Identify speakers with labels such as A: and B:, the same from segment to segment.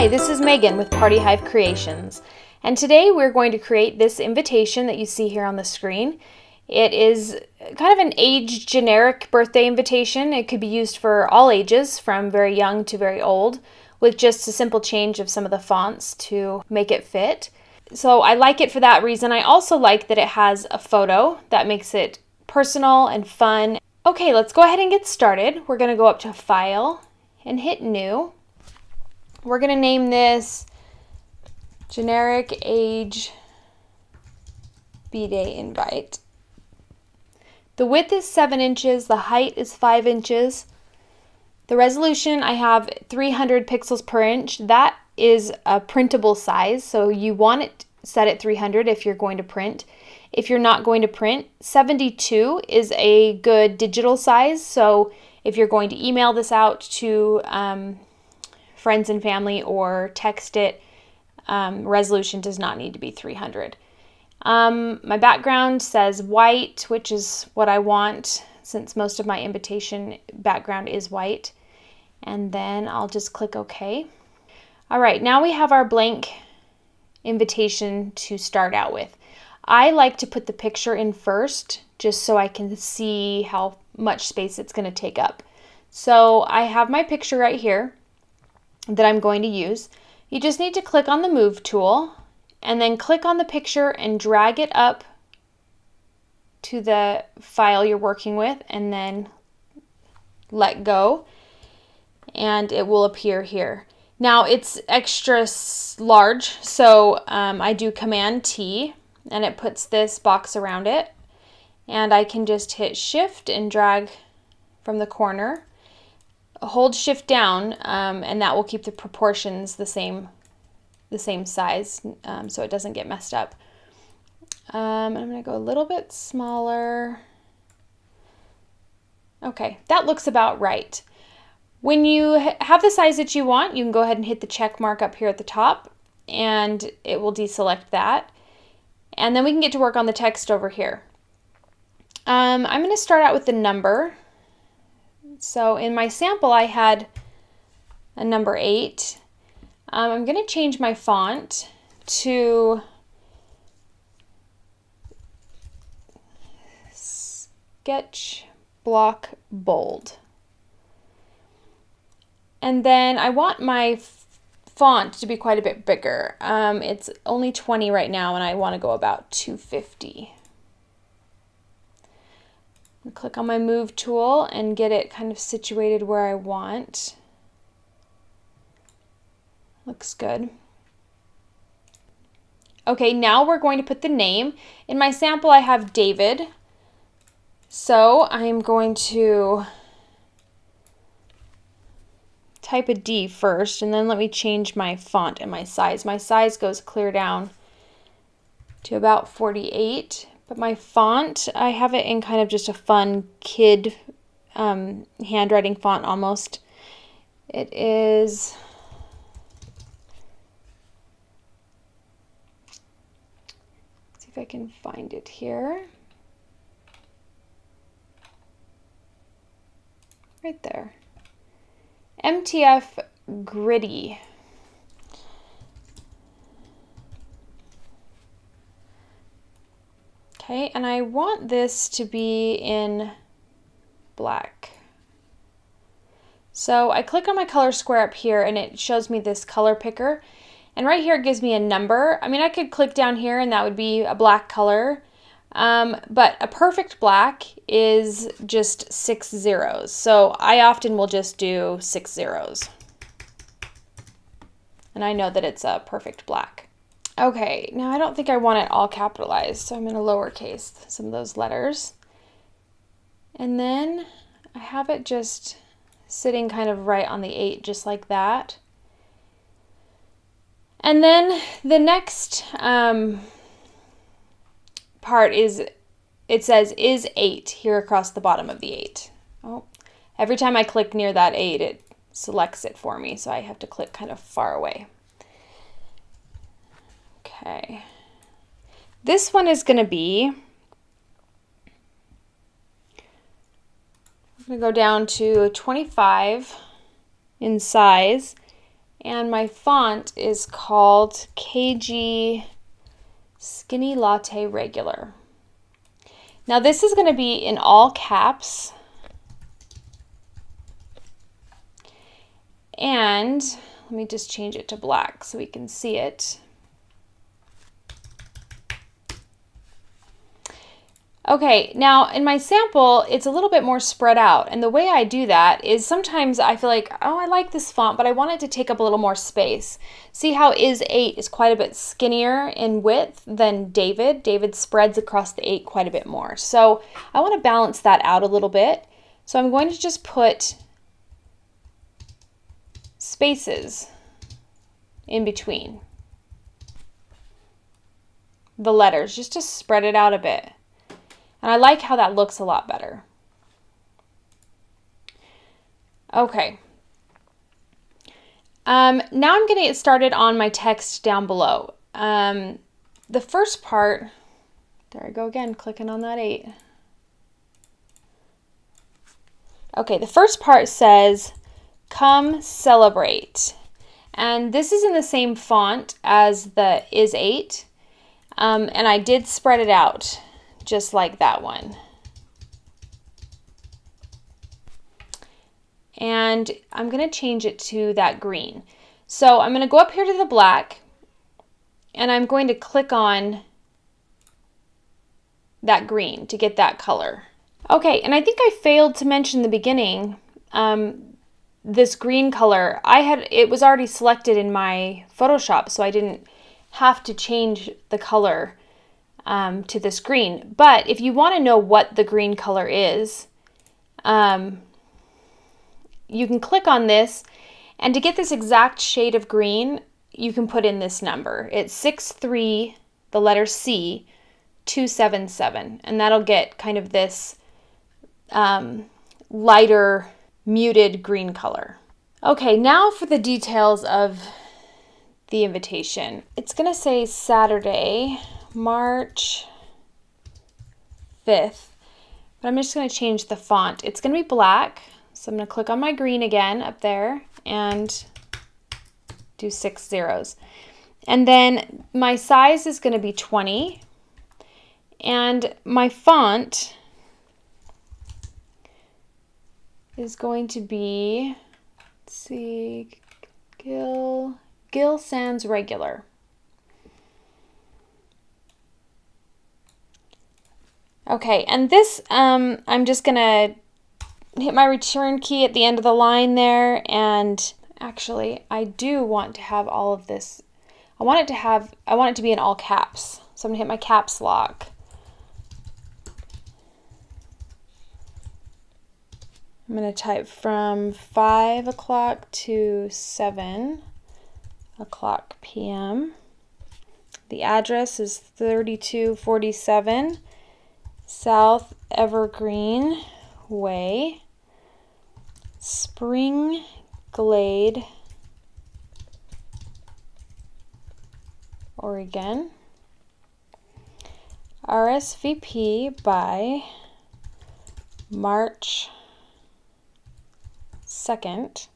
A: Hi, this is Megan with Party Hive Creations, and today we're going to create this invitation that you see here on the screen. It is kind of an age generic birthday invitation. It could be used for all ages, from very young to very old, with just a simple change of some of the fonts to make it fit. So I like it for that reason. I also like that it has a photo that makes it personal and fun. Okay, let's go ahead and get started. We're going to go up to File and hit New. We're going to name this Generic Age B-Day Invite. The width is 7 inches, the height is 5 inches. The resolution, I have 300 pixels per inch. That is a printable size, so you want it set at 300 if you're going to print. If you're not going to print, 72 is a good digital size, so if you're going to email this out to friends and family or text it, resolution does not need to be 300. My background says white, which is what I want since most of my invitation background is white. And then I'll just click OK. All right, now we have our blank invitation to start out with. I like to put the picture in first just so I can see how much space it's going to take up. So I have my picture right here that I'm going to use. You just need to click on the Move tool and then click on the picture and drag it up to the file you're working with and then let go and it will appear here. Now it's extra large, so I do Command T and it puts this box around it, and I can just hit Shift and drag from the corner. Hold Shift down and that will keep the proportions the same size so it doesn't get messed up. I'm going to go a little bit smaller. Okay, that looks about right. When you have the size that you want, you can go ahead and hit the check mark up here at the top and it will deselect that. And then we can get to work on the text over here. I'm going to start out with the number. So in my sample I had a number 8. I'm going to change my font to Sketch Block Bold. And then I want my font to be quite a bit bigger. It's only 20 right now and I want to go about 250. Click on my Move tool and get it kind of situated where I want. Looks good. Okay, now we're going to put the name. In my sample I have David, so I'm going to type a D first and then let me change my font and my size. My size goes clear down to about 48, but my font, I have it in kind of just a fun kid handwriting font almost. It is if I can find it here. Right there. MTF Gritty. Okay, and I want this to be in black. So I click on my color square up here and it shows me this color picker. And right here it gives me a number. I mean, I could click down here and that would be a black color. But a perfect black is just 6 zeros. So I often will just do 6 zeros. And I know that it's a perfect black. Okay, now I don't think I want it all capitalized, so I'm going to lowercase some of those letters. And then I have it just sitting kind of right on the 8, just like that. And then the next part is, it says is 8 here across the bottom of the 8. Oh, every time I click near that 8, it selects it for me, so I have to click kind of far away. Okay. This one is going to be, I'm going to go down to 25 in size, And my font is called KG Skinny Latte Regular. Now this is going to be in all caps. And let me just change it to black so we can see it. Okay, now in my sample, it's a little bit more spread out. And the way I do that is sometimes I feel like, oh, I like this font, but I want it to take up a little more space. See how Is 8 is quite a bit skinnier in width than David. David spreads across the 8 quite a bit more. So I want to balance that out a little bit. So I'm going to just put spaces in between the letters, just to spread it out a bit. And I like how that looks a lot better. Okay. Now I'm going to get started on my text down below. The first part, there I go again, clicking on that 8. Okay, the first part says, "Come celebrate." And this is in the same font as the Is 8. And I did spread it out, just like that one. And I'm going to change it to that green. So I'm going to go up here to the black, and I'm going to click on that green to get that color. Okay, and I think I failed to mention in the beginning, this green color, it was already selected in my Photoshop, so I didn't have to change the color to this green. But if you want to know what the green color is, you can click on this, and to get this exact shade of green, you can put in this number. It's 63, the letter C, 277, and that'll get kind of this lighter muted green color. Okay, now for the details of the invitation. It's going to say Saturday, March 5th, but I'm just going to change the font. It's going to be black, so I'm going to click on my green again up there and do 6 zeros. And then my size is going to be 20, and my font is going to be, let's see, Gill Sans Regular. Okay, and this, I'm just gonna hit my return key at the end of the line there, and actually, I do want to have all of this. I want it to be in all caps. So I'm gonna hit my caps lock. I'm going to type from 5 o'clock to 7 o'clock p.m. The address is 3247 South Evergreen Way, Spring Glade, Oregon. RSVP by March 2nd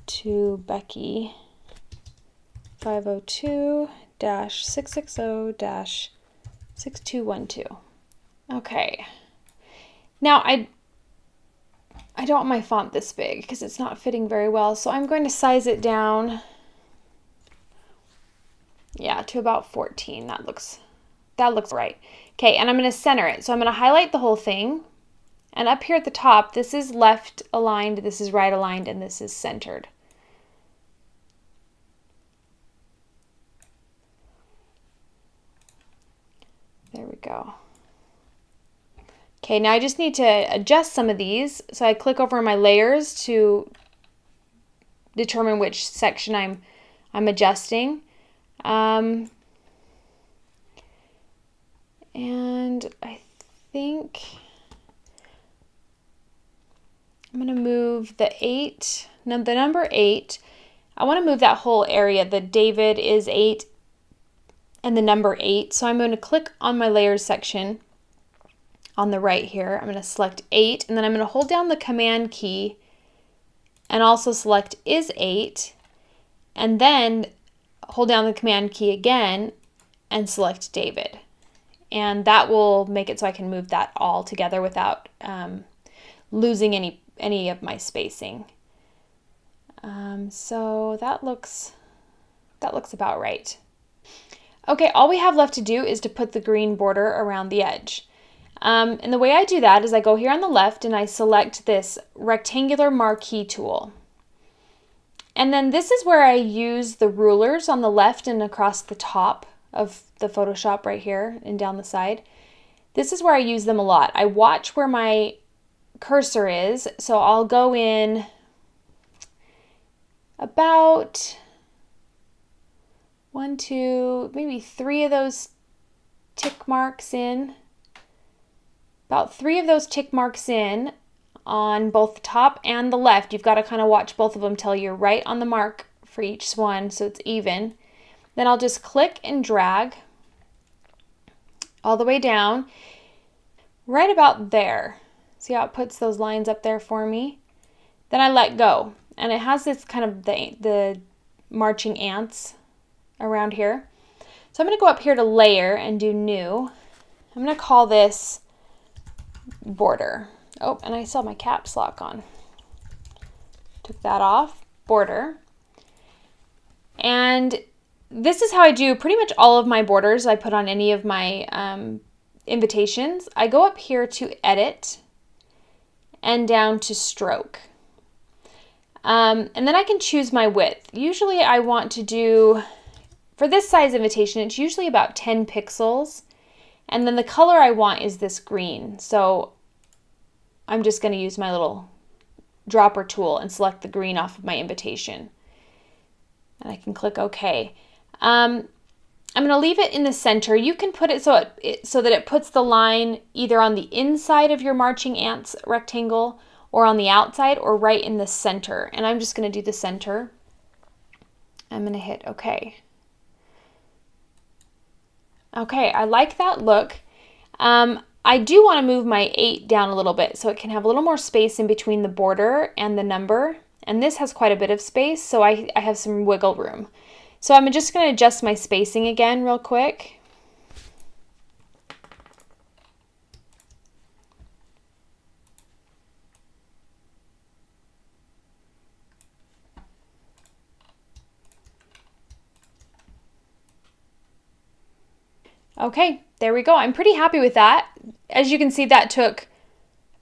A: to Becky, 502-660-6212. Okay. Now I don't want my font this big because it's not fitting very well, so I'm going to size it down, yeah, to about 14. That looks right. Okay, and I'm going to center it. So I'm going to highlight the whole thing. And up here at the top, this is left aligned, this is right aligned, and this is centered. There we go. Okay, now I just need to adjust some of these. So I click over my layers to determine which section I'm adjusting. And I think I'm going to move the number 8. I want to move that whole area. The David is 8 and the number 8. So I'm going to click on my layers section on the right here. I'm going to select 8, and then I'm going to hold down the command key and also select Is 8. and then hold down the Command key again and select David. And that will make it so I can move that all together without losing any of my spacing. So that looks about right. Okay, all we have left to do is to put the green border around the edge. And the way I do that is I go here on the left and I select this rectangular marquee tool. And then this is where I use the rulers on the left and across the top of the Photoshop right here and down the side. This is where I use them a lot. I watch where my cursor is, so I'll go in about 1, 2, maybe 3 of those tick marks in. About 3 of those tick marks in on both the top and the left. You've got to kind of watch both of them till you're right on the mark for each one so it's even. Then I'll just click and drag all the way down right about there. See how it puts those lines up there for me? Then I let go, and it has this kind of the marching ants around here. So I'm going to go up here to layer and do new. I'm going to call this border. Oh, and I still have my caps lock on. Took that off. Border. And this is how I do pretty much all of my borders I put on any of my invitations. I go up here to edit and down to stroke. And then I can choose my width. Usually I want to do, for this size invitation, it's usually about 10 pixels. And then the color I want is this green. So I'm just going to use my little dropper tool and select the green off of my invitation. And I can click OK. I'm going to leave it in the center. You can put it so that it puts the line either on the inside of your marching ants rectangle or on the outside or right in the center. And I'm just going to do the center. I'm going to hit OK. Okay, I like that look. I do want to move my 8 down a little bit so it can have a little more space in between the border and the number. And this has quite a bit of space, so I have some wiggle room. So I'm just going to adjust my spacing again real quick. Okay, there we go. I'm pretty happy with that. As you can see, that took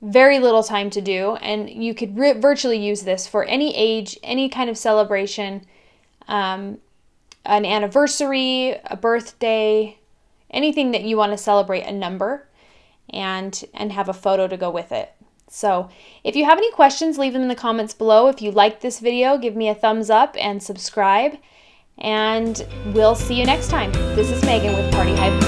A: very little time to do, and you could virtually use this for any age, any kind of celebration, an anniversary, a birthday, anything that you want to celebrate a number and have a photo to go with it. So if you have any questions, leave them in the comments below. If you like this video, give me a thumbs up and subscribe. And we'll see you next time. This is Megan with Party Hive.